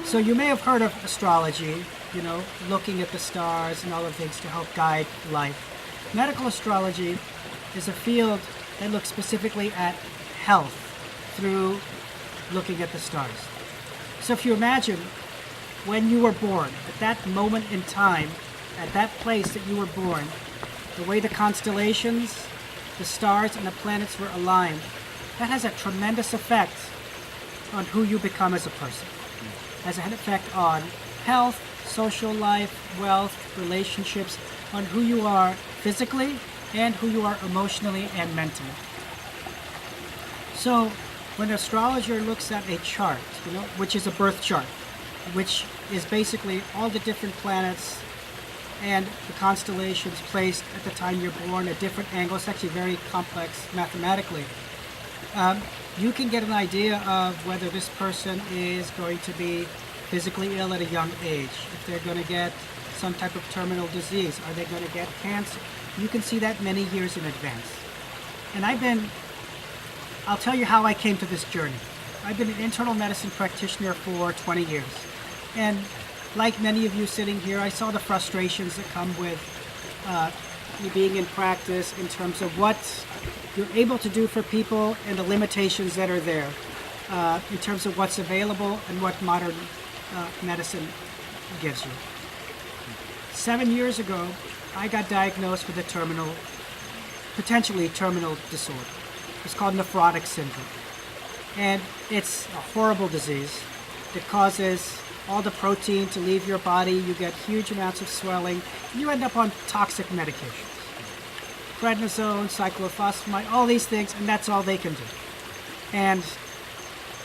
So you may have heard of astrology, looking at the stars and all of things to help guide life. Medical astrology is a field that looks specifically at health through looking at the stars. So if you imagine when you were born, at that moment in time, at that place that you were born, the way the constellations, the stars, and the planets were aligned, that has a tremendous effect on who you become as a person. Has an effect on health, social life, wealth, relationships, on who you are physically and who you are emotionally and mentally. So when an astrologer looks at a chart, which is a birth chart, which is basically all the different planets and the constellations placed at the time you're born at different angles. It's actually very complex mathematically. You can get an idea of whether this person is going to be physically ill at a young age, if they're going to get some type of terminal disease, are they going to get cancer? You can see that many years in advance. And I'll tell you how I came to this journey. I've been an internal medicine practitioner for 20 years. And like many of you sitting here, I saw the frustrations that come with you being in practice in terms of what you're able to do for people and the limitations that are there in terms of what's available and what modern medicine gives you. 7 years ago, I got diagnosed with a potentially terminal disorder. It's called nephrotic syndrome. And it's a horrible disease. It causes all the protein to leave your body. You get huge amounts of swelling. You end up on toxic medications. Prednisone, cyclophosphamide, all these things, and that's all they can do. And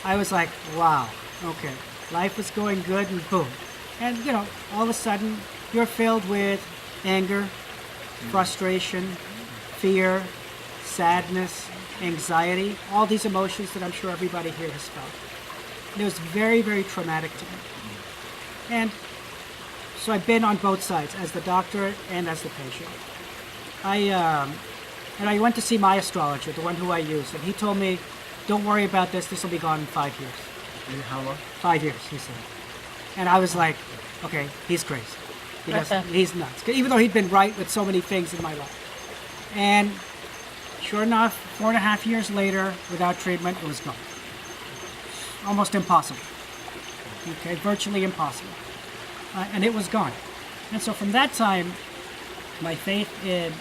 I was like, wow, okay. Life was going good, and boom. And, all of a sudden, you're filled with anger, frustration, fear, sadness, anxiety, all these emotions that I'm sure everybody here has felt. And it was very, very traumatic to me. And so I've been on both sides, as the doctor and as the patient. I went to see my astrologer, the one who I use, and he told me, don't worry about this will be gone in 5 years. How long? 5 years, he said. And I was like, okay, he's crazy. He's nuts. Even though he'd been right with so many things in my life. And sure enough, 4.5 years later, without treatment, it was gone. Almost impossible. Okay, virtually impossible. And it was gone. And so from that time, my faith in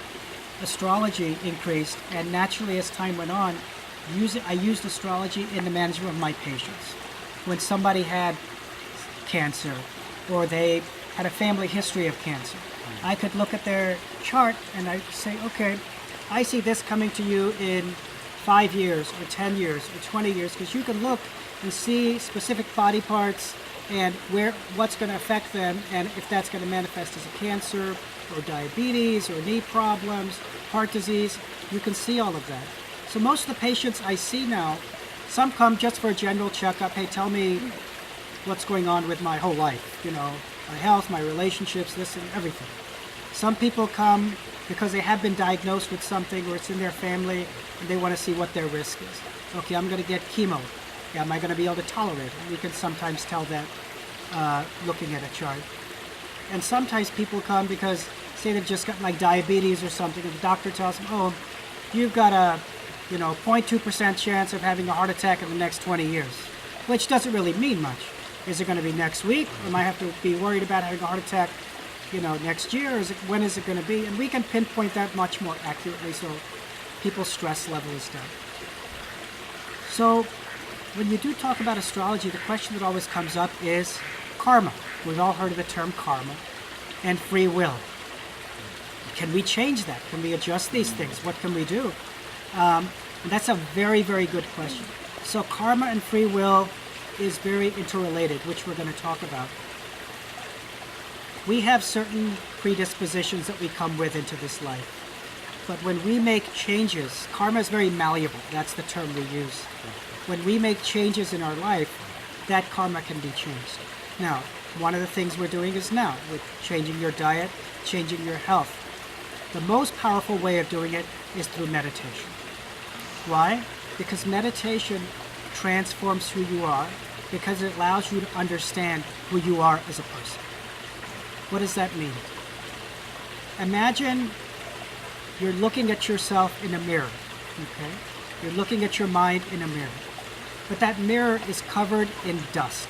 astrology increased, and naturally as time went on, I used astrology in the management of my patients. When somebody had cancer or they had a family history of cancer, I could look at their chart and I'd say, okay, I see this coming to you in 5 years or 10 years or 20 years, because you can look and see specific body parts and what's going to affect them, and if that's going to manifest as a cancer or diabetes or knee problems, heart disease, you can see all of that. So most of the patients I see now, some come just for a general checkup. Hey, tell me what's going on with my whole life, my health, my relationships, this and everything. Some people come because they have been diagnosed with something or it's in their family and they want to see what their risk is. Okay, I'm going to get chemo. Am I going to be able to tolerate it? We can sometimes tell that looking at a chart. And sometimes people come because, say they've just got like diabetes or something, and the doctor tells them, oh, you've got a 0.2% chance of having a heart attack in the next 20 years, which doesn't really mean much. Is it going to be next week? Or am I have to be worried about having a heart attack, next year? Or when is it going to be? And we can pinpoint that much more accurately so people's stress level is down. So when you do talk about astrology, the question that always comes up is karma. We've all heard of the term karma and free will. Can we change that? Can we adjust these things? What can we do? And that's a very, very good question. So karma and free will is very interrelated, which we're going to talk about. We have certain predispositions that we come with into this life. But when we make changes, karma is very malleable. That's the term we use. When we make changes in our life, that karma can be changed. Now, one of the things we're doing is now, with changing your diet, changing your health. The most powerful way of doing it is through meditation. Why? Because meditation transforms who you are because it allows you to understand who you are as a person. What does that mean? Imagine you're looking at yourself in a mirror, okay? You're looking at your mind in a mirror. But that mirror is covered in dust,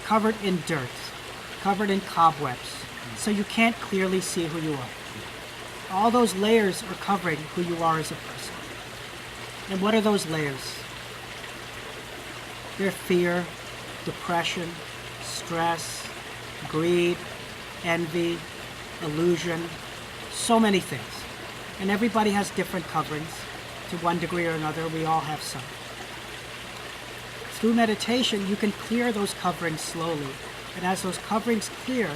covered in dirt, covered in cobwebs, so you can't clearly see who you are. All those layers are covering who you are as a person. And what are those layers? They're fear, depression, stress, greed, envy, illusion, so many things. And everybody has different coverings. To one degree or another, we all have some. Through meditation, you can clear those coverings slowly. And as those coverings clear,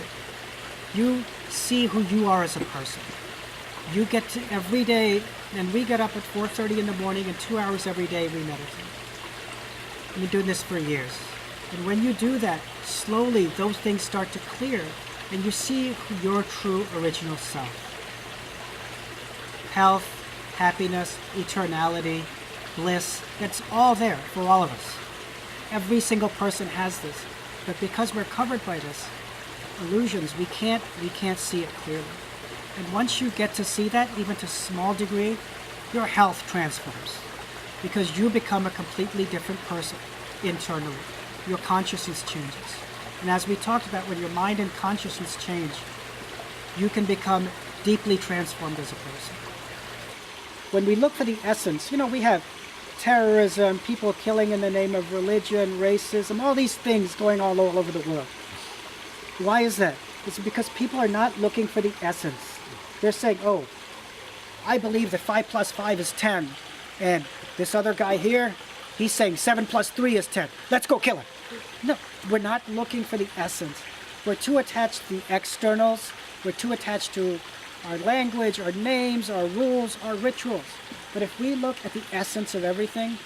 you see who you are as a person. You get to every day, and we get up at 4:30 in the morning, and 2 hours every day we meditate. I've been doing this for years. And when you do that, slowly those things start to clear, and you see your true original self. Health, happiness, eternality, bliss, it's all there for all of us. Every single person has this. But because we're covered by this illusions, we can't see it clearly. And once you get to see that, even to a small degree, your health transforms. Because you become a completely different person internally. Your consciousness changes. And as we talked about, when your mind and consciousness change, you can become deeply transformed as a person. When we look for the essence, we have terrorism, people killing in the name of religion, racism, all these things going all over the world. Why is that? It's because people are not looking for the essence. They're saying, oh, I believe that 5 plus 5 is 10. And this other guy here, he's saying 7 plus 3 is 10. Let's go kill him. No, we're not looking for the essence. We're too attached to the externals. We're too attached to our language, our names, our rules, our rituals. But if we look at the essence of everything,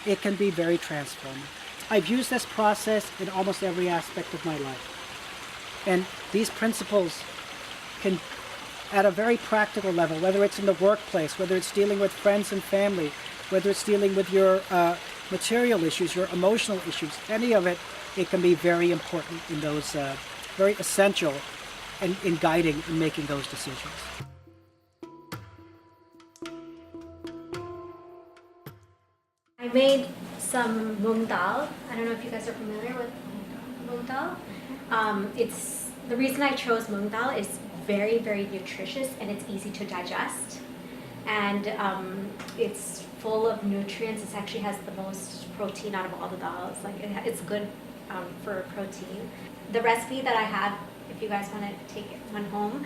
it can be very transforming. I've used this process in almost every aspect of my life. And these principles can, at a very practical level, whether it's in the workplace, whether it's dealing with friends and family, whether it's dealing with your material issues, your emotional issues, any of it, it can be very important in those, very essential in guiding and making those decisions. I made some mung dal. I don't know if you guys are familiar with mung dal. It's the reason I chose mung dal is very, very nutritious and it's easy to digest. And it's full of nutrients. It actually has the most protein out of all the dals. It's good for protein. The recipe that I have, if you guys want to take one home.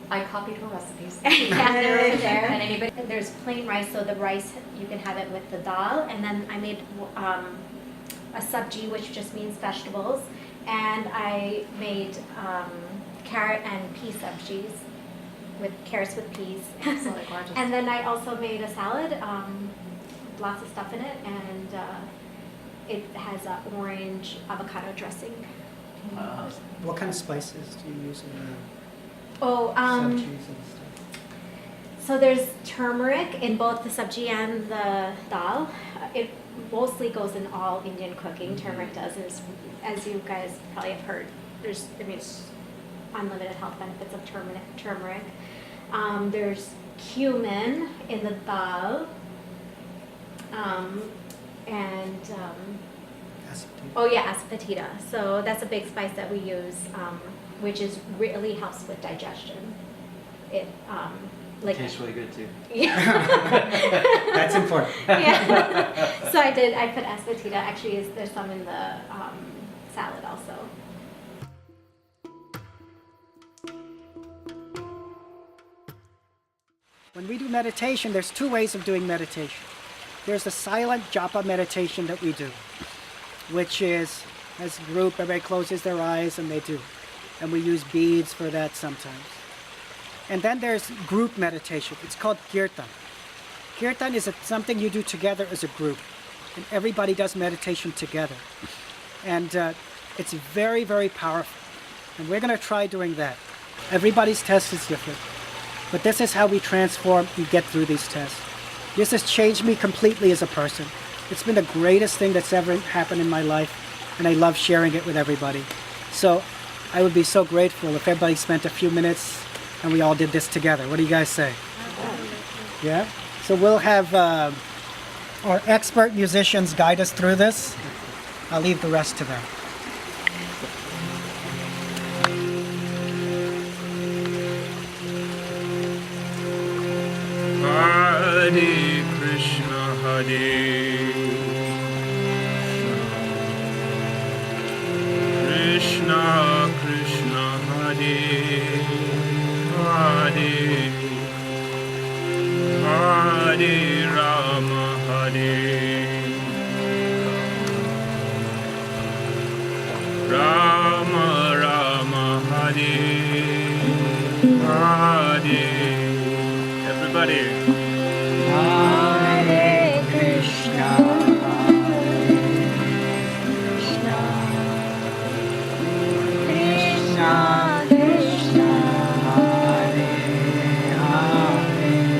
I copied her recipes. Yeah, they're over there. And anybody, there's plain rice, so the rice, you can have it with the dal. And then I made a sabji, which just means vegetables. And I made carrot and pea sabjis, with carrots with peas. Absolutely gorgeous. And then I also made a salad, lots of stuff in it, and it has orange avocado dressing. What kind of spices do you use in the Oh, sabjis and stuff? so there's turmeric in both the sabji and the dal. It mostly goes in all Indian cooking. Turmeric does, as you guys probably have heard. There's unlimited health benefits of turmeric. There's cumin in the dal, and oh yeah, asafoetida. So that's a big spice that we use, which really helps with digestion. It Tastes really good too. Yeah. That's important. Yeah. So I put asafoetida. Actually, there's some in the salad also. When we do meditation, there's two ways of doing meditation. There's the silent japa meditation that we do, which is, as a group, everybody closes their eyes and they do. And we use beads for that sometimes. And then there's group meditation. It's called kirtan. Kirtan is something you do together as a group. And everybody does meditation together. And it's very, very powerful. And we're going to try doing that. Everybody's test is different. But this is how we transform and get through these tests. This has changed me completely as a person. It's been the greatest thing that's ever happened in my life, and I love sharing it with everybody. So I would be so grateful if everybody spent a few minutes and we all did this together. What do you guys say? Yeah? So we'll have our expert musicians guide us through this. I'll leave the rest to them. Hare Krishna, Hare Krishna, Krishna, Hare Hare, Hare Rama, Hare Rama, Rama, Hare Hare. Everybody. Hare Krishna, Krishna, Krishna, Hare Hare.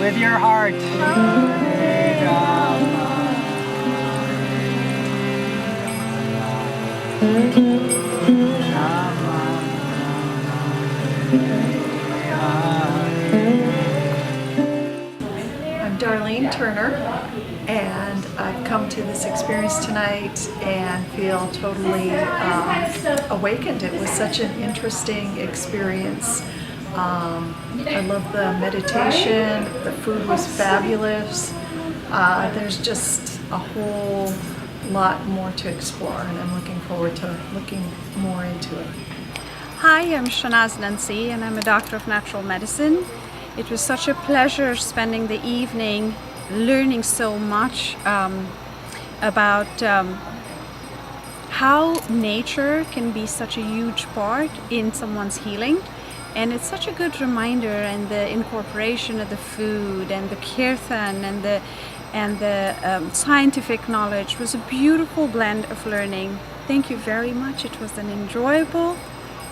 With your heart. Hare Rama, I'm Darlene Turner, and I've come to this experience tonight and feel totally awakened. It was such an interesting experience. I love the meditation, the food was fabulous. There's just a whole lot more to explore, and I'm looking forward to looking more into it. Hi, I'm Shanaz Nancy, and I'm a doctor of natural medicine. It was such a pleasure spending the evening learning so much about how nature can be such a huge part in someone's healing. And it's such a good reminder, and the incorporation of the food and the kirtan and the scientific knowledge was a beautiful blend of learning. Thank you very much. It was an enjoyable,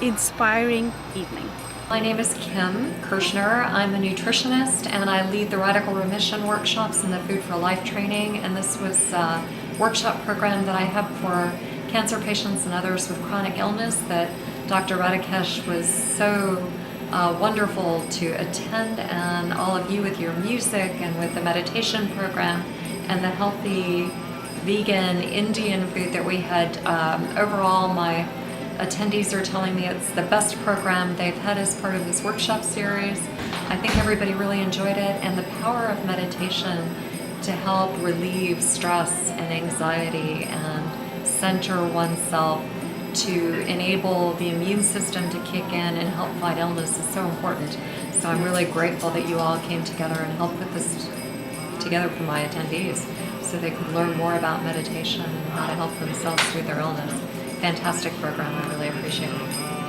inspiring evening. My name is Kim Kirshner. I'm a nutritionist and I lead the Radical Remission workshops and the Food for Life training. And this was a workshop program that I have for cancer patients and others with chronic illness that Dr. Radhakesh was so wonderful to attend, and all of you with your music and with the meditation program and the healthy vegan Indian food that we had. Overall, my attendees are telling me it's the best program they've had as part of this workshop series. I think everybody really enjoyed it, and the power of meditation to help relieve stress and anxiety and center oneself to enable the immune system to kick in and help fight illness is so important. So I'm really grateful that you all came together and helped put this together for my attendees so they could learn more about meditation and how to help themselves through their illness. Fantastic program, I really appreciate it.